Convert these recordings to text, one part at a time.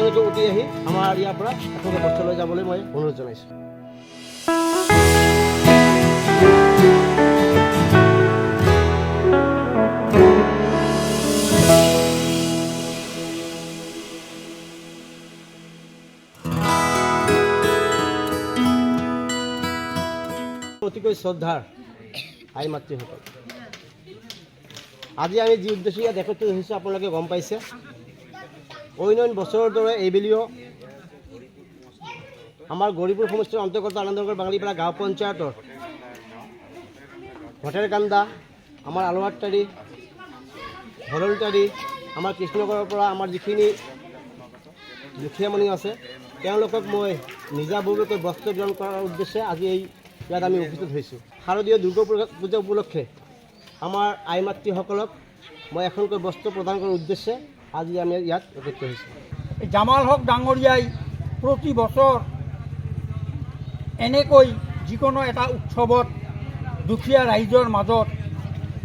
তেওঁলোকে উঠি আহি আমাৰ ইয়াৰ পৰা আপোনালোকে বস্তু লৈ যাবলৈ মই অনুৰোধ জনাইছোঁ। অতিকৈ শ্ৰদ্ধাৰ আই মাতৃসকল, আজি আমি যি উদ্দেশ্যে ইয়াত একত্ৰিত হৈছোঁ আপোনালোকে গম পাইছে। অন্য বছৰৰ দৰে এইবেলিও আমাৰ গৌৰীপুৰ সমষ্টিৰ অন্তৰ্গত আনন্দনগৰ বাঙালীপাৰা গাঁও পঞ্চায়তৰ ভটেৰকান্দা, আমাৰ আলুৱাটাৰী, হৰলটাৰী, আমাৰ কৃষ্ণনগৰৰ পৰা আমাৰ যিখিনি দুখীয়া মানুহ আছে তেওঁলোকক মই নিজাববীয়াকৈ বস্ত্ৰ বিতৰণ কৰাৰ উদ্দেশ্যে আজি ইয়াত আমি উপস্থিত হৈছোঁ। শাৰদীয় দুৰ্গা পূজা উপলক্ষে আমাৰ আই মাতৃসকলক মই এখনকৈ বস্ত্ৰ প্ৰদান কৰাৰ উদ্দেশ্যে আজি আমি ইয়াত একত্ৰিত হৈছোঁ। জামাল হক ডাঙৰীয়াই প্ৰতি বছৰ এনেকৈ যিকোনো এটা উৎসৱত দুখীয়া ৰাইজৰ মাজত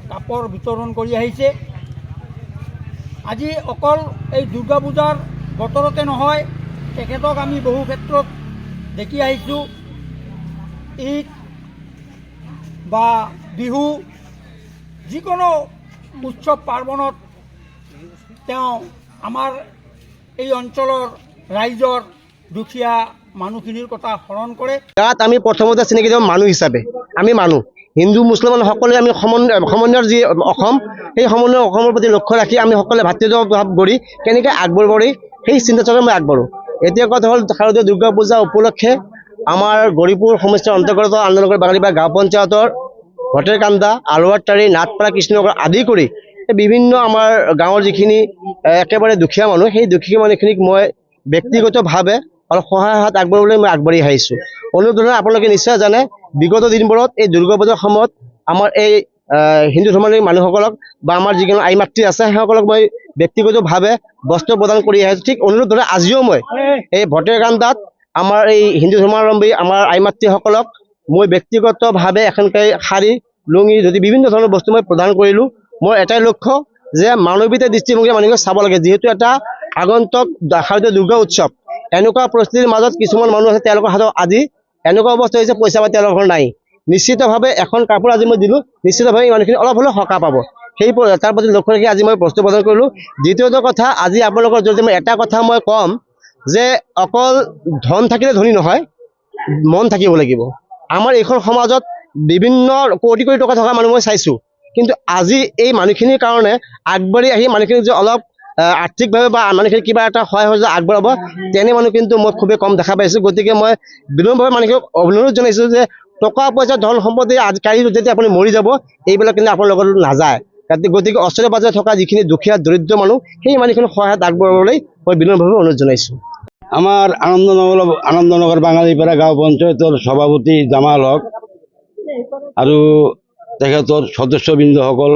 কাপোৰ বিতৰণ কৰি আহিছে। আজি অকল এই দুৰ্গা পূজাৰ বতৰতে নহয়, তেখেতক আমি বহু ক্ষেত্ৰত দেখি আহিছোঁ। ঈদ বা বিহু যিকোনো উৎসৱ পাৰ্বণত তেওঁ আমাৰ এই অঞ্চলৰ ৰাইজৰ দুখীয়া মানুহখিনিৰ কথা স্মৰণ কৰে। তাত আমি প্ৰথমতে চিনাকি দিওঁ মানুহ হিচাপে। আমি মানুহ হিন্দু মুছলমান সকলোৱে আমি সমন্বয়ৰ যি অসম, সেই সমন্বয় অসমৰ প্ৰতি লক্ষ্য ৰাখি আমি সকলোৱে ভাতৃত্ব ভাৱ কৰি কেনেকৈ আগবাঢ়িব পাৰি সেই চিন্তাচৰ্চাৰে মই আগবাঢ়োঁ। এতিয়া কথা হ'ল শাৰদীয় দুৰ্গা পূজা উপলক্ষে আমাৰ গৌৰীপুৰ সমষ্টিৰ অন্তৰ্গত আনন্দনগৰ বাঙালীপাৰা গাঁও পঞ্চায়তৰ ভটেৰকান্দা, আলুৱাটাৰী, নাটপাৰা, কৃষ্ণনগৰ আদি কৰি বিভিন্ন আমাৰ গাঁৱৰ যিখিনি একেবাৰে দুখীয়া মানুহ, সেই দুখীয়া মানুহখিনিক মই ব্যক্তিগতভাৱে অলপ সহায় হাত আগবঢ়াবলৈ মই আগবাঢ়ি আহিছোঁ। অনুৰোধ আপোনালোকে নিশ্চয় জানে, বিগত দিনবোৰত এই দুৰ্গা পূজাৰ সময়ত আমাৰ এই হিন্দু ধৰ্মাৱলম্বী মানুহসকলক বা আমাৰ যিকোনো আই মাতৃ আছে সেইসকলক মই ব্যক্তিগতভাৱে বস্ত্ৰ প্ৰদান কৰি আহিছোঁ। ঠিক অনুৰোধ আজিও মই এই ভটেৰকান্দাত আমাৰ এই হিন্দু ধৰ্মাৱলম্বী আমাৰ আই মাতৃসকলক মই ব্যক্তিগতভাৱে এখনকৈ শাৰী, লুঙি যদি বিভিন্ন ধৰণৰ বস্তু মই প্ৰদান কৰিলোঁ। মোৰ এটাই লক্ষ্য যে মানৱীয়তা দৃষ্টিভংগী মানুহে চাব লাগে। যিহেতু এটা আগন্তুক শাৰদীয় দুৰ্গা উৎসৱ, এনেকুৱা পৰিস্থিতিৰ মাজত কিছুমান মানুহ আছে তেওঁলোকৰ হাতত আজি এনেকুৱা অৱস্থা হৈছে পইচা পাতি তেওঁলোকৰ নাই। নিশ্চিতভাৱে এখন কাপোৰ আজি মই দিলোঁ, নিশ্চিতভাৱে এই মানুহখিনি অলপ হ'লেও সকাহ পাব। সেই তাৰ প্ৰতি লক্ষ্য ৰাখি আজি মই বস্তু প্ৰদান কৰিলোঁ। দ্বিতীয়টো কথা, আজি আপোনালোকৰ যদি মই এটা কথা মই ক'ম যে অকল ধন থাকিলে ধনী নহয়, মন থাকিব লাগিব। আমাৰ এইখন সমাজত বিভিন্ন কোটি কোটি টকা থকা মানুহ মই চাইছোঁ, কিন্তু আজি এই মানুহখিনিৰ কাৰণে আগবাঢ়ি আহি মানুহখিনিক যে অলপ আৰ্থিকভাৱে বা মানুহখিনি কিবা এটা সহায় সহযোগ আগবঢ়াব, তেনে মানুহ কিন্তু মই খুবেই কম দেখা পাইছোঁ। গতিকে মই বিনম্ৰভাৱে মানুহখিনিক অনুৰোধ জনাইছোঁ যে টকা পইচা ধন সম্পত্তি কালি যেতিয়া আপুনি মৰি যাব, এইবিলাক কিন্তু আপোনাৰ লগত নাযায়। গতিকে ওচৰে পাজৰে থকা যিখিনি দুখীয়া দৰিদ্ৰ মানুহ, সেই মানুহখিনিক সহায়ত আগবঢ়াবলৈ মই বিনম্ৰভাৱে অনুৰোধ জনাইছোঁ। আমাৰ আনন্দনগৰ বাঙালীপাৰা গাঁও পঞ্চায়তৰ সভাপতি জামাল হক আৰু তেখেতৰ সদস্যবৃন্দসকল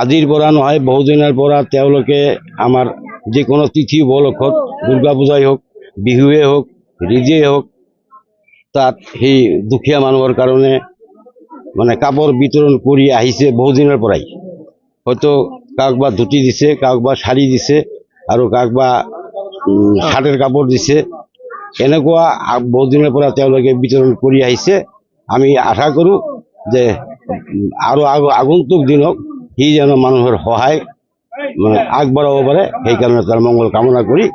আজিৰ পৰা নহয়, বহুদিনৰ পৰা তেওঁলোকে আমাৰ যিকোনো তিথি উপলক্ষত দুৰ্গা পূজাই হওক, বিহুৱে হওক, ৰীজেই হওক, তাত সেই দুখীয়া মানুহৰ কাৰণে মানে কাপোৰ বিতৰণ কৰি আহিছে বহুদিনৰ পৰাই। হয়তো কাক বা ধুতি দিছে, কাক বা শাৰী দিছে আৰু কাক বা হাতেৰ কাপড় দিছে। এনেকুৱা বহুদিনৰ পৰা তেওঁলোকে বিতৰণ কৰি আহিছে। আমি আশা কৰোঁ যে আৰু আগন্তুক দিনক সি যেন মানুহৰ সহায় মানে আগবঢ়াব পাৰে, সেইকাৰণে তাৰ মংগল কামনা কৰি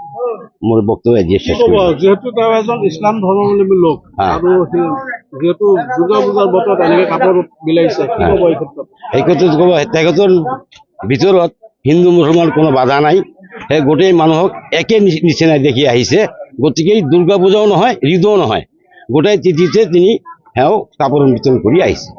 মোৰ বক্তব্য আজি শেষ কৰিছোঁ। যেহেতু তেওঁ এজন ইছলাম ধৰ্মাৱলম্বী লোক আৰু যেহেতু দুৰ্গা পূজাৰ বতৰত এনেকৈ কাপোৰ বিলাইছে, কি ক'ব এই ক্ষেত্ৰত? এই ক্ষেত্ৰত ক'ব, তেখেতৰ ভিতৰত হিন্দু মুছলমান কোনো বাধা নাই। সেই গোটেই মানুহক একে নিচিনাই দেখি আহিছে। গতিকে দুৰ্গা পূজাও নহয়, ঈদো নহয়, গোটেই তিথিতে তিনি কাপোৰ বিতৰণ কৰি আহিছে।